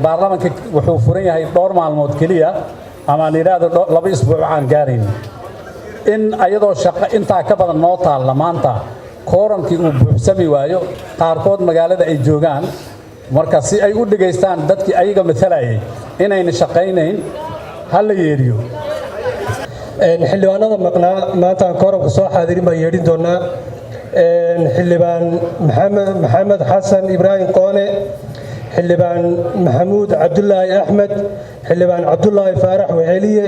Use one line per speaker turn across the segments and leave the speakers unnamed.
baarlamaanka wuxuu furan yahay dhowr maalmood kaliya ama niraado 2 isbuuc aan gaarin in ayadoo shaqo inta ka badan noo taal maanta koorankii uu buuxsami waayo qaarkood magaalada ay joogaan marka si ay u dhigeystaan dadkii ayaga matalayay inayna shaqaynayn hal yeeriyo
xildhibaanada maqnaa maanta kooranka soo xaadirin baan yeedhin doonaa xildhibaan maxamed xasan ibraahim qoone xildhibaan maxamuud cabdullaahi axmed xildhibaan cabdullaahi faarax weheliye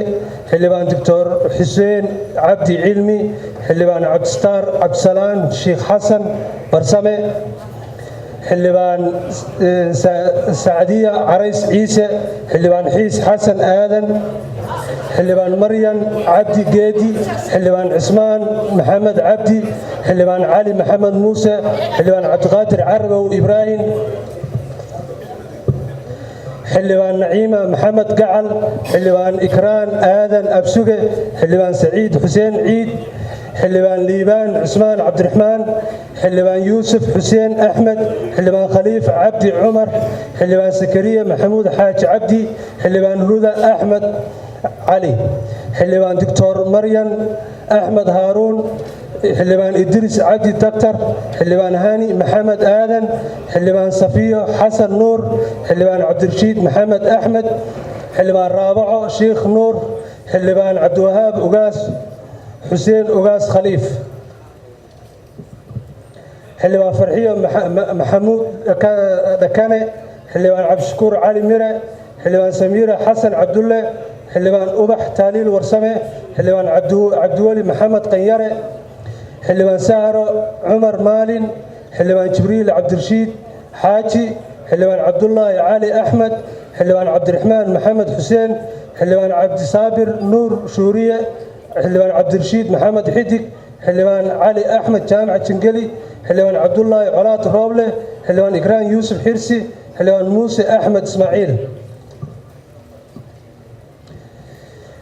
xildhibaan doctor xuseen cabdi cilmi xildhibaan cabdistaar cabdisalaan sheekh xasan barsame xildhibaan sacdiya carays ciise xildhibaan xiis xasan aadan xildhibaan maryan cabdi geedi xildhibaan cismaan maxamed cabdi xildhibaan cali maxamed muuse xildhibaan cabdiqaadir carabow ibraahim xildhibaan naciima maxamed gacal xildhibaan ikraan aadan absuge xildhibaan saciid xuseen ciid xildhibaan liibaan cusmaan cabdiraxmaan xildhibaan yuusuf xuseen axmed xildhibaan khaliif cabdi cumar xildhibaan sakariya maxamuud xaaji cabdi xildhibaan huda axmed علي حلبان دكتور مريم أحمد هارون حلبان إدريس عبدي دكتور حلبان هاني محمد آدم حلبان صفية حسن نور حلبان عبد الرشيد محمد أحمد حلبان رابعه شيخ نور حلبان عبد الوهاب أوغاس حسين أوغاس خليف حلبان فرحية محمود دكانة حلبان عبد الشكور علي ميرة حلبان سميرة حسن عبد الله حلبان أبح تاليل ورسمة حلبان عبدولي محمد قيارة حلبان سهر عمر مالين حلبان جبريل عبد الرشيد حاجي حلبان عبد الله علي أحمد حلبان عبد الرحمن محمد حسين حلبان عبد صابر نور شورية حلبان عبد الرشيد محمد حدك حلبان علي أحمد جامعة شنقلي حلبان عبد الله علاط روبله حلبان إكران يوسف حرسي حلبان موسى أحمد إسماعيل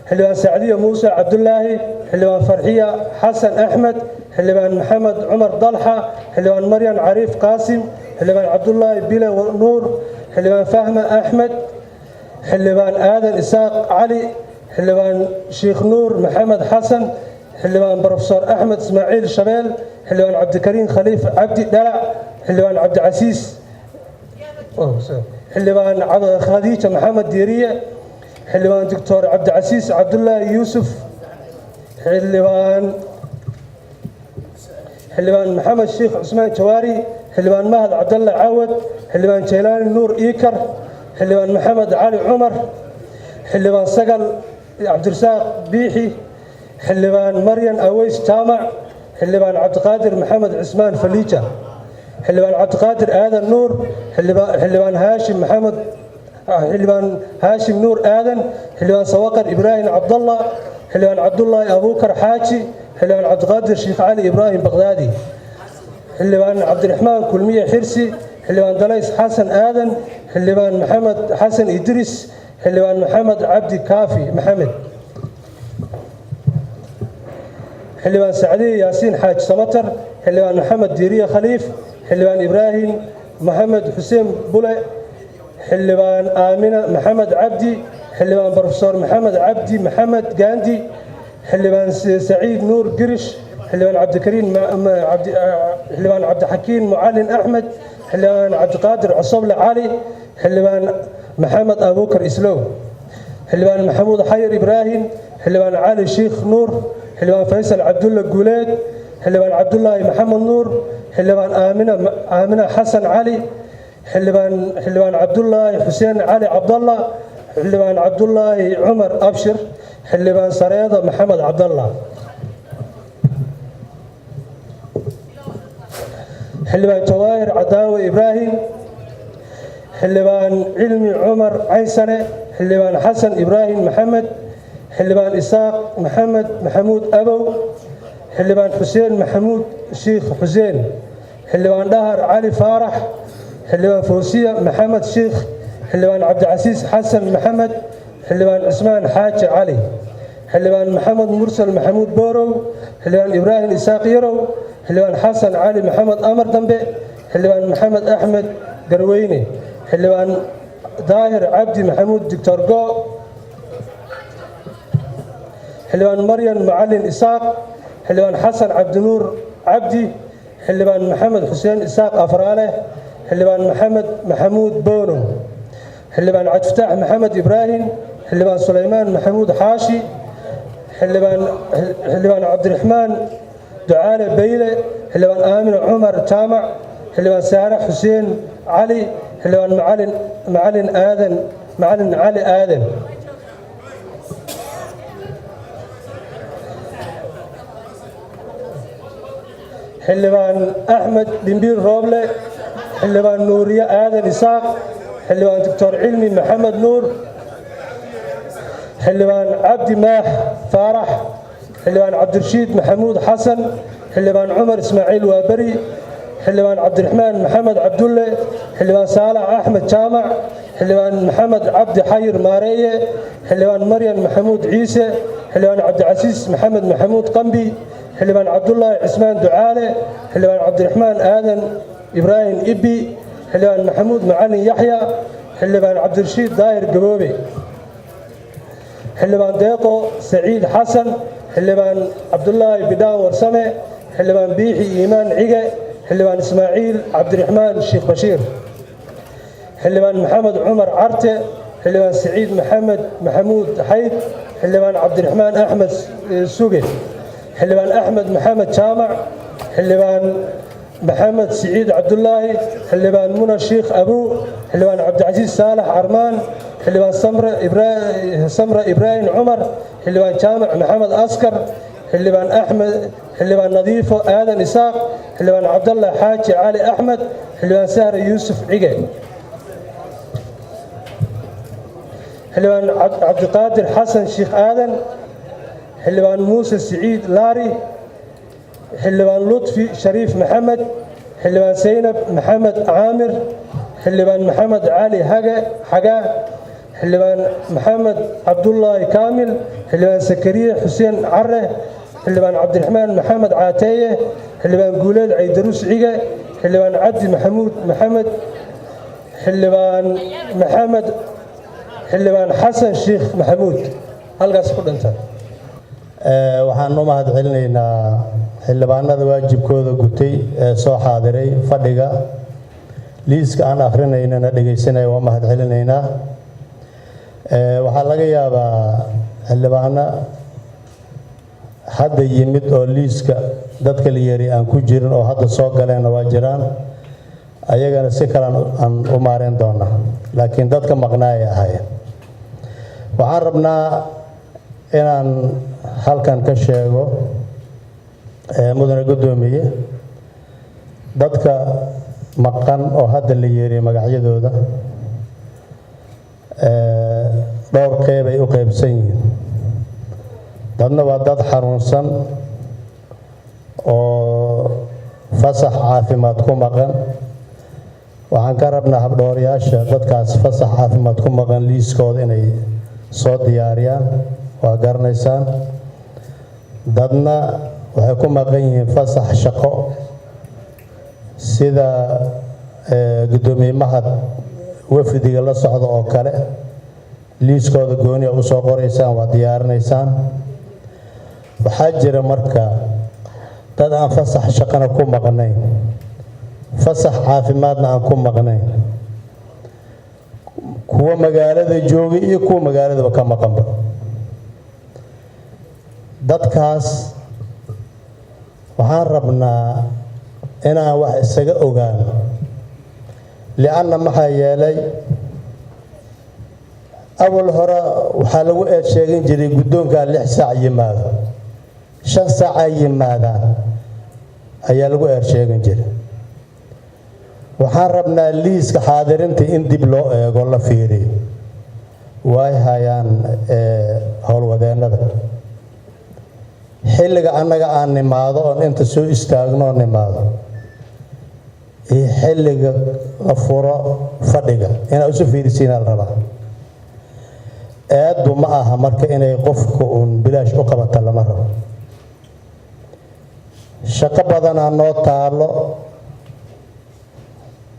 حلبان سعدية موسى عبد الله حلبان فرحية حسن أحمد حلبان محمد عمر ضلحة حلبان مريم عريف قاسم حلبان عبد الله بلا نور حلبان فهمة أحمد حلبان آدم إساق علي حلبان شيخ نور محمد حسن حلبان بروفيسور أحمد إسماعيل شبيل حلبان عبد الكريم خليفة عبد دلع حلبان عبد العزيز حلبان خديجة محمد ديرية حلبان دكتور عبد العزيز عبد الله يوسف حلبان محمد الشيخ عثمان جواري حلبان مهد عبد الله عود حلبان جيلان نور إيكر حلبان محمد علي عمر حلبان سقل عبد الرزاق بيحي حلبان مريم أويس تامع حلبان عبد القادر محمد عثمان فليجة حلبان عبد القادر آدم نور حلبان هاشم محمد حلبان هاشم نور آدم حلبان سواقر إبراهيم عبد الله حلبان عبد الله أبو بكر حاجي حلبان عبد القادر شيخ علي إبراهيم بغدادي حلبان عبد الرحمن كلمية حرسي حلبان دليس حسن آدم حلبان محمد حسن إدريس حلبان محمد عبد كافي محمد حلبان سعدي ياسين حاج سمتر حلبان محمد ديرية خليف حلبان إبراهيم محمد حسين بولي حلبان آمنة محمد عبدي حلبان بروفيسور محمد عبدي محمد قاندي حلبان سعيد نور قرش حلبان عبد الكريم حلبان عبد الحكيم معلن أحمد حلبان عبد القادر عصبلة علي حلبان محمد أبو بكر إسلو حلبان محمود حير إبراهيم حلبان علي شيخ نور حلبان فيصل عبد الله قولاد حلبان عبد الله محمد نور حلبان آمنة حسن علي حلبان عبد الله حسين علي عبد الله حلبان عبد الله عمر أبشر حلبان سريضة محمد عبد الله حلبان جواهر عداوي إبراهيم حلبان علمي عمر عيسنة حلبان حسن إبراهيم محمد حلبان إساق محمد محمود أبو حلبان حسين محمود شيخ حسين حلبان دهر علي فارح حلبان فوسية محمد شيخ حلبان عبد العزيز حسن محمد حلبان عثمان حاج علي حلبان محمد مرسل محمود بورو حلبان إبراهيم إساق يرو حلبان حسن علي محمد أمر دنبي حلبان محمد أحمد قرويني حلبان daahir cabdi maxamuud dictor go xildhibaan maryan macalin isaaq xildhibaan xasan cabdinuur cabdi xildhibaan maxamed xuseen isaaq afraale xildhibaan maxamed maxamuud boono xildhibaan cabdifataax maxamed ibraahim xildhibaan sulaymaan maxamuud xaashi xildhibaan cabdiraxmaan ducaale bayle xildhibaan aamine cumar jaamac xildhibaan saare xuseen cali xildhibaan macalin cali aadan xildhibaan axmed dhimbiir rooble xildhibaan nuuriye aadan isaaq xildhibaan doctor cilmi maxamed nuur xildhibaan cabdi maax faarax xildhibaan cabdirashiid maxamuud xasan xildhibaan cumar ismaaciil waaberi xildhibaan cabdiraxmaan maxamed cabdulle xildhibaan saalax axmed jaamac xildhibaan maxamed cabdi xayir maareeye xildhibaan maryan maxamuud ciise xildhibaan cabdicasiis maxamed maxamuud qambi xildhibaan cabdulaahi cismaan ducaale xildhibaan cabdiraxmaan aadan ibraahim ibbi xildhibaan maxamuud macalin yaxya xildhibaan cabdirashiid daahir gaboobe xildhibaan deeqo saciid xasan xildhibaan cabdulaahi bidhaan warsame xildhibaan biixi iimaan cige xildhibaan ismaaciil cabdiraxmaan sheekh bashiir xildhibaan maxamed cumar carte xildhibaan saciid maxamed maxamuud xayd xildhibaan cabdiraxmaan axmed suge xildhibaan axmed maxamed jaamac xildhibaan maxamed siciid cabdulaahi xildhibaan muna sheekh abuu xildhibaan cabdicasiis saalax carmaan xildhibaan samre ibraahim cumar xildhibaan jaamac maxamed askar xildhibaan nadiifo aadan isaaq xildhibaan cabdallah xaaji cali axmed xildhibaan sahre yuusuf cige xildhibaan cabdiqaadir xasan sheekh aadan xildhibaan muuse siciid laari xildhibaan lutfi shariif maxamed xildhibaan saynab maxamed caamir xildhibaan maxamed cali xagaa xildhibaan maxamed cabdulaahi kaamil xildhibaan sakariye xuseen care xildhibaan cabdiraxmaan maxamed caateeye xildhibaan guuleed caydarus cige xildhibaan cabdi maxamuud maxamed xildhibaan xasan sheekh maxamuud halkaas ku dhinta
waxaan u mahad celinaynaa xildhibaanada waajibkooda gutay ee soo xaadiray fadhiga liiska aan akrinaynana dhegaysanaya waa mahad celinaynaa waxaa laga yaabaa xildhibaano hadda yimid oo liiska dadka la yeeray aan ku jirin oo hadda soo galeenna waa jiraan ayagana si kale aan u maareen doonaa laakiin dadka maqnaay ahaayeen waxaan rabnaa inaan halkan ka sheego mudane guddoomiye dadka maqan oo hadda la yeeray magacyadooda dhowr qeybay u qaybsan yihiin dadna waa dad xanuunsan oo fasax caafimaad ku maqan waxaan ka rabnaa habdhowrayaasha dadkaas fasax caafimaad ku maqan liiskooda inay soo diyaariyaan waa garanaysaan dadna waxay ku maqan yihiin fasax shaqo sida guddoomiye mahad wafdiga la socda oo kale liiskooda gooniya u soo qoraysaan waa diyaarinaysaan waxaa jira marka dad aan fasax shaqana ku maqnayn fasax caafimaadna aan ku maqnayn kuwa magaalada jooga iyo kuwa magaaladaba ka maqanba dadkaas waxaan rabnaa inaan wax isaga ogaano lianna maxaa yeelay awal hore waxaa lagu sheegan jiray guddoonkaa 6 saac yimaado 5 saac ay yimaadaan ayaa lagu sheegan jiray waxaan rabnaa liiska xaadirinta in dib loo eego la fiiriyo way hayaan howlwadeennada xilliga annaga aan nimaado oon inta soo istaagno nimaado iyo xilliga la furo fadhiga inaa isu fiirisiinaa la rabaa aaddu ma aha marka inay qofku uun bilaash u qabata lama rabo shaqo badanaa noo taalo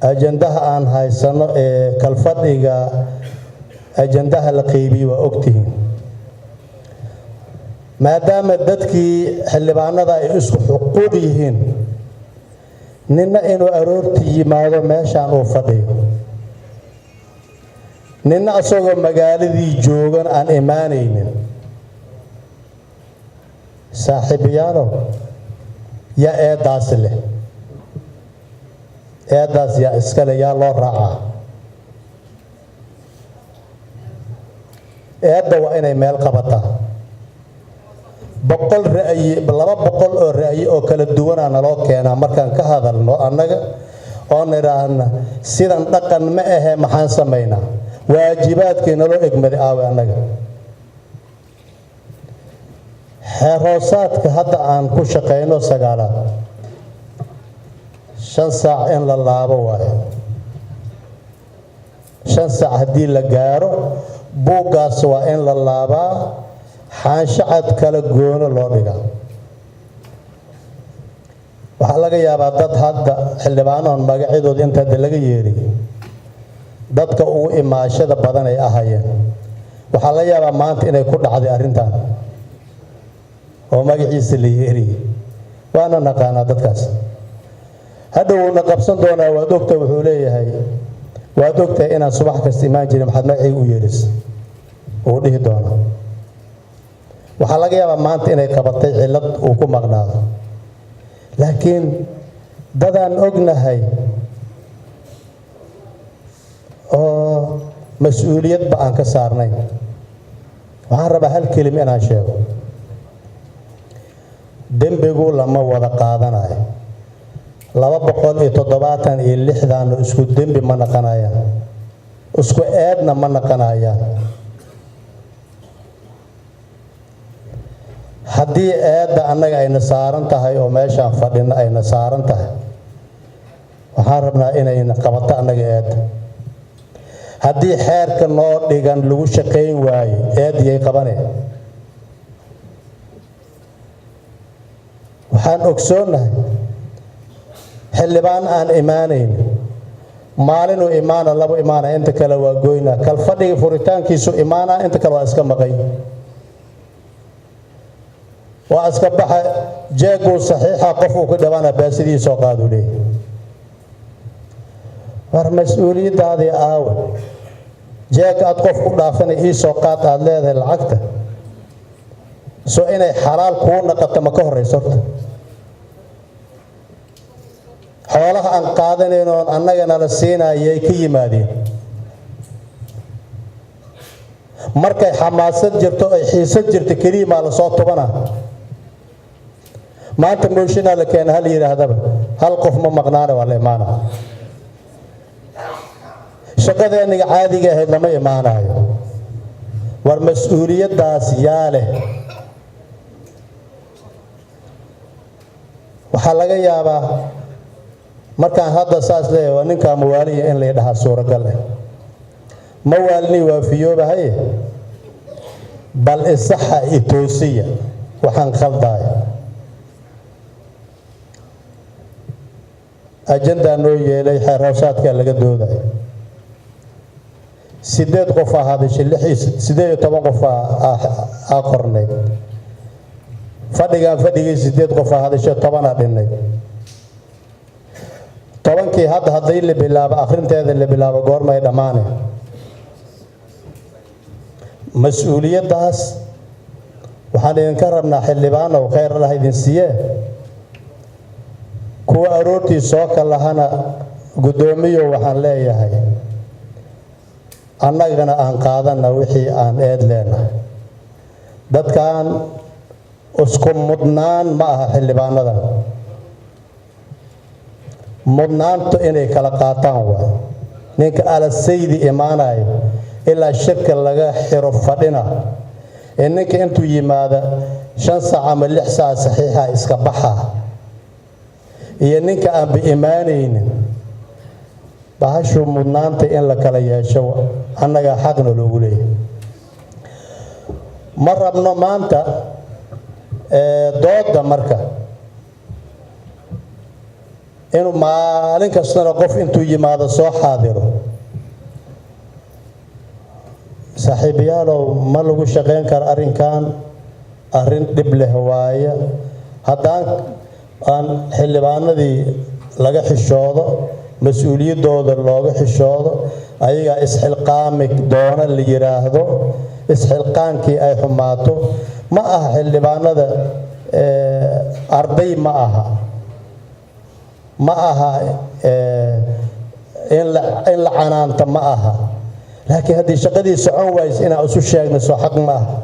ajandaha aan haysano ee kalfadhiga ajandaha la qeybiyey waa ogtihiin maadaama dadkii xildhibaanada ay isku xuquuq yihiin ninna inuu aroortii yimaado meeshaan uu fadhiyo ninna asagoo magaaladii joogan aan imaanaynin saaxiibayaalow yaa eedaas leh eedaas yaa iskale yaa loo raacaa eedda waa inay meel qabataa 100 ra'yi 200 oo ra'yi oo kala duwanaa naloo keenaa markaan ka hadalno annaga oo niraahna sidan dhaqan ma ahe maxaan samaynaa waajibaadkii naloo egmaday aawe annaga xeeroosaadka hadda aan ku shaqayno sagaalaad 5 saac in la laabo waayo 5 saac haddii la gaaro buuggaas waa in la laabaa xaanshacad kala goono loo dhigaa waxaa laga yaabaa dad hadda xildhibaanoon magacyadooda inta hadda laga yeeriy dadka ugu imaashada badan ay ahayeen waxaa laga yaabaa maanta inay ku dhacday arrintan oo magaciisa la yeeriyey waana naqaanaa dadkaas hadda wuuna qabsan doonaa waad ogta wuxuu leeyahay waad ogtahay inaan subax kasta imaan jirin maxaad magacayga u yeeris uu dhihi doonaa waxaa laga yaabaa maanta inay qabatay cillad uu ku maqnaado laakiin dadaan ognahay oo mas-uuliyadba aan ka saarnayn waxaan rabaa hal kelima inaan sheego dembigu lama wada qaadanayo 276 isku dembi ma naqanayaan isku eedna ma naqanayaan haddii eedda annaga ayna saaran tahay oo meeshaan fadhina ayna saaran tahay waxaan rabnaa inayna qabato annaga eedda haddii xeerka noo dhigan lagu shaqayn waayo eeddiyay qabaneen waxaan ogsoonahay xildhibaan aan imaanayn maalinuu imaana labo imaana inta kale waa goynaa kalfadhiga furitaankiisu imaana inta kale waa iska maqay waa iska baxa jeeguu saxiixa qof uu ku dhawaana baasidii soo qaadu leeyahay war mas-uuliyaddaadii aawe jeeg aad qof ku dhaafana ii soo qaad aad leedahay lacagta soo inay xalaal kuu naqato ma ka horrayso horta xoolaha aan qaadanayno oon annagana la siinayay ka yimaadeen markay xamaasad jirto ay xiisad jirto keliya maa la soo tubanaa maanta mooshinaa la keena hal yidhaahdaba hal qof ma maqnaane waa la imaana shaqadeenniga caadiga ahayd lama imaanayo war mas-uuliyaddaas yaa leh waxaa laga yaabaa markaan hadda saas leeyahay waa ninkaa mawaaliya in lay dhahaa suuragal eh mawaalini waa fiyoobahaye bal isaxa itoosiya waxaan khaldaaya ajandaa noo yeelay xeeroosaadkaa laga doodayo 8 qof aa hadashay 18 qof aa qornayd fadhigaan fadhigay 8 qof aa hadashay 10 aa dhinnayd 10kii hadda haddii la bilaabo akhrinteeda la bilaabo goormay dhammaane mas-uuliyaddaas waxaan idinka rabnaa xildhibaanow khayr allah idin siiyee kuwa aroortii soo kalahana guddoomiyo waxaan leeyahay annagana aan qaadana wixii aan eed leenahay dadkan isku mudnaan ma aha xildhibaanadan mudnaantu inay kala qaataan waay ninka alasaydi imaanayo ilaa shirka laga xiro fadhina ee ninka intuu yimaada 5 saac ama 6 saac saxiixa iska baxa iyo ninka aan bi imaanaynin bahashu mudnaanta in la kala yeesho annaga xaqna loogu leeyahay ma rabno maanta dooda marka inuu maalin kastana qof intuu yimaado soo xaadiro saaxiibayaalow ma lagu shaqayn karo arrinkan arrin dhib leh waaye haddaan aan xildhibaanadii laga xishoodo mas-uuliyaddooda looga xishoodo ayagaa isxilqaami doona la yidhaahdo isxilqaankii ay xumaato ma aha xildhibaanada arday ma aha in la canaanta ma aha laakiin haddii shaqadii socon wayso inaan isu sheegno soo xaq ma aha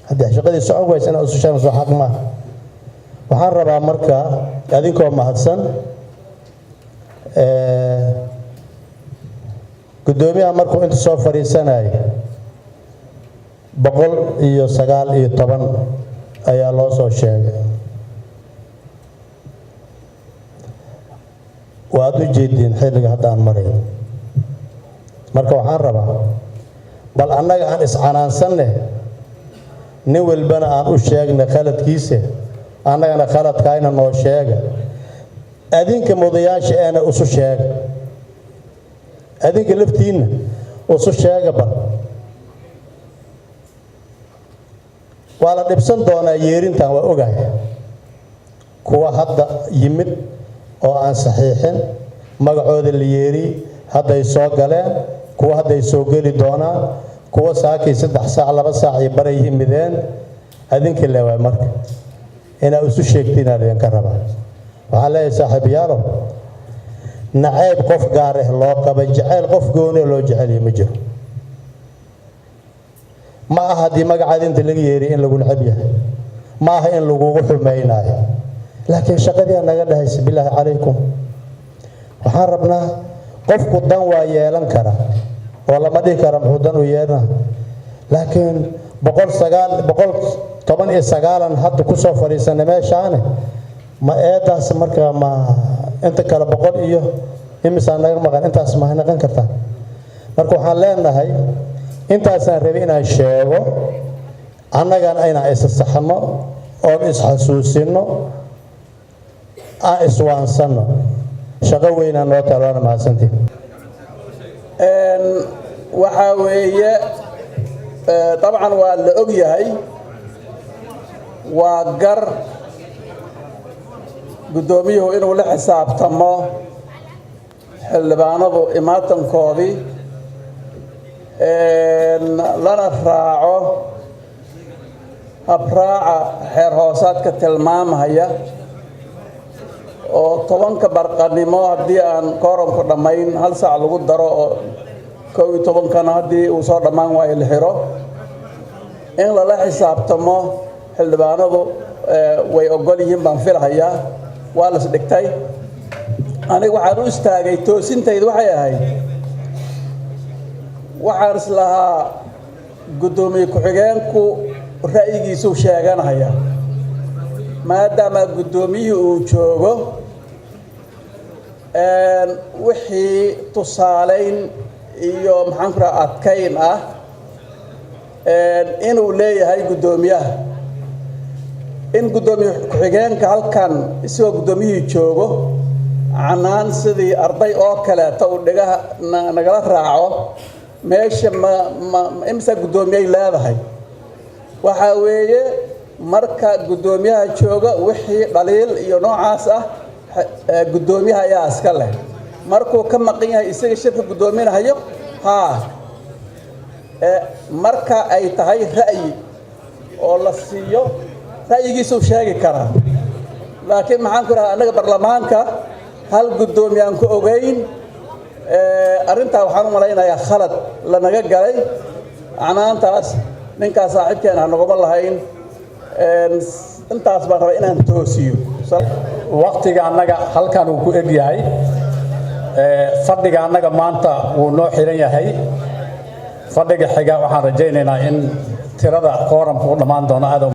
haddii shaqadii socon wayso inaan isu sheegno soo xaq ma aha waxaan rabaa marka adinkoo mahadsan gudoomiyaha markuu inta soo fadhiisanayay 119 ayaa loo soo sheegay waad u jeediin xilliga haddaan marayn marka waxaan rabaa bal annaga aan iscanaansanne nin walbana aan u sheegna khaladkiisa annagana khaladkaayna noo sheega adinka mudayaasha eena isu sheega adinka laftiinna isu sheega bal waa la dhibsan doonaa yeerintan waa ogahay kuwa hadda yimid oo aan saxiixin magacooda la yeeri hadday soo galeen kuwa hadday soo geli doonaan kuwa saakay 3 saac 2 saac ay baray yimideen adinka leeyahay marka ina isu sheegtiin aan ka rabaa waxaa leeyahay saaxiibayaalow nacayb qof gaar ah loo qaba jacayl qof gooni loo jecel ma jiro ma aha hadii magacaada inta laga yeeri in lagu nacab yahay ma aha in lagu xumaynayo laakiin shaqadii naga dhahaysa bilaahi calaykum waxaan rabnaa qofku dan waa yeelan kara oo lama dhihi karo muxuu dan u yeelana laakiin 119 hadda ku soo fariisanay meeshaane ma eedaas marka ma inta kale 100 iyo imisa naga maqan intaas ma noqon karta marka waxaan leenahay intaasaan rabay inaan sheego annagana inaan is saxno oo is xasuusino aan iswaansano shaqo weyn aan noo talana mahadsantiin
waxa weeye طبعا waa la og yahay waa gar gudoomiyuhu inuu la xisaabtamo xildhibaanadu imaatankoodii lana raaco habraaca xeer hoosaadka tilmaamaya oo 10 barqanimo haddii aan kooranku dhammayn 1 saac lagu daro oo 12 kana haddii uu soo dhammaan waayo la xiro in lala xisaabtamo xildhibaanadu way ogol yihiin baan filahayaa waa la isdhigtay aniga waxaan u istaagay toosintaydu waxay ahayd waxaan islahaa gudoomiye ku-xigeenku ra'yigiisu sheeganaya maadaama gudoomiyuhu uu joogo wixii tusaaleyn iyo maxaan ku rahaa adkayn ah inuu leeyahay gudoomiyaha in gudoomiye ku-xigeenka halkan isagoo gudoomiyuhu joogo canaan sidii arday oo kaleeto uu dhigaha nagala raaco meesha imsa gudoomiyay leedahay waxa weeye marka gudoomiyaha jooga wixii dhaliil iyo noocaas ah gudoomiyaha ayaa iska leh markuu ka maqan yahay isaga shirka gudoominayo marka ay tahay ra'yi oo la siiyo ra'yigiisu sheegi karaa laakiin maxaan ku rahaa anaga baarlamaanka hal gudoomiye aan ku ogeyn arrintaa waxaan u malaynayaa khalad la naga galay canaantaas ninkaas saaxiibkeena aan naguma lahayn intaas baan rabaa inaan toosiyo
waqtiga annaga halkan uu ku eg yahay fadhiga annaga maanta wuu noo xiran yahay fadhiga xiga waxaan rajaynaynaa in tirada kooramku u dhammaan doono